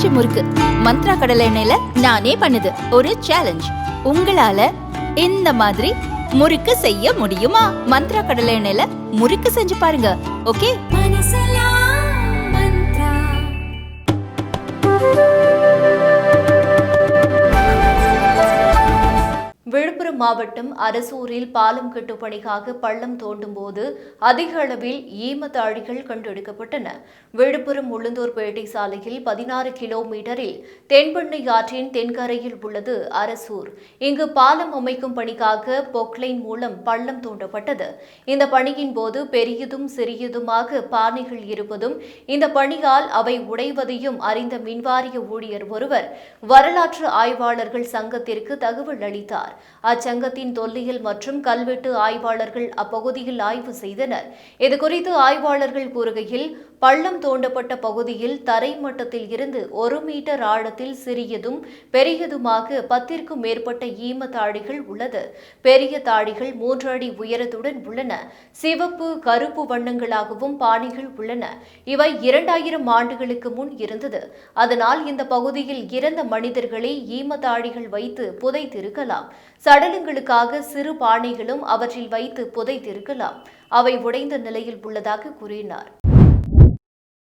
பஞ்சு முறுக்கு மந்த்ரா கடலை எண்ணெயில நானே பண்ணுது. ஒரு சேலஞ்ச், உங்களால இந்த மாதிரி முறுக்கு செய்ய முடியுமா? மந்த்ரா கடலை எண்ணெயில முறுக்கு செஞ்சு பாருங்க. ஓகே. விழுப்புரம் மாவட்டம் அரசூரில் பாலம் கட்டும் பணிக்காக பள்ளம் தோண்டும் போது அதிக அளவில் ஈமத்தாழிகள் கண்டெடுக்கப்பட்டன. விழுப்புரம் உளுந்தூர்பேட்டை சாலையில் 16 கிலோமீட்டரில் தென்பெண்ணை ஆற்றின் தென்கரையில் உள்ளது அரசூர். இங்கு பாலம் அமைக்கும் பணிக்காக பொக்லைன் மூலம் பள்ளம் தோண்டப்பட்டது. இந்த பணியின் போது பெரியதும் சிறியதுமாக பானைகள் இருப்பதும் இந்த பணியால் அவை உடைவதையும் அறிந்த மின்வாரிய ஊழியர் ஒருவர் வரலாற்று ஆய்வாளர்கள் சங்கத்திற்கு தகவல் அளித்தார். அச்சங்கத்தின் தொல்லியல் மற்றும் கல்வெட்டு ஆய்வாளர்கள் அப்பகுதியில் ஆய்வு செய்தனர். இதுகுறித்து ஆய்வாளர்கள் கூறுகையில், பள்ளம் தோண்டப்பட்ட பகுதியில் தரை மட்டத்தில் இருந்து 1 மீட்டர் ஆழத்தில் சிறியதும் பெரியதுமாக 10க்கும் மேற்பட்ட ஈமத்தாழிகள் உள்ளது. பெரிய தாழிகள் 3 அடி உயரத்துடன் உள்ளன. சிவப்பு, கருப்பு வண்ணங்களாகவும் பானைகள் உள்ளன. இவை 2000 ஆண்டுகளுக்கு முன் இருந்தது. அதனால் இந்த பகுதியில் இறந்த மனிதர்களை ஈமத்தாழிகள் வைத்து புதைத்திருக்கலாம். சடலங்களுக்காக சிறு பானைகளும் அவற்றில் வைத்து புதைத்திருக்கலாம். அவை உடைந்த நிலையில் உள்ளதாக கூறினார்.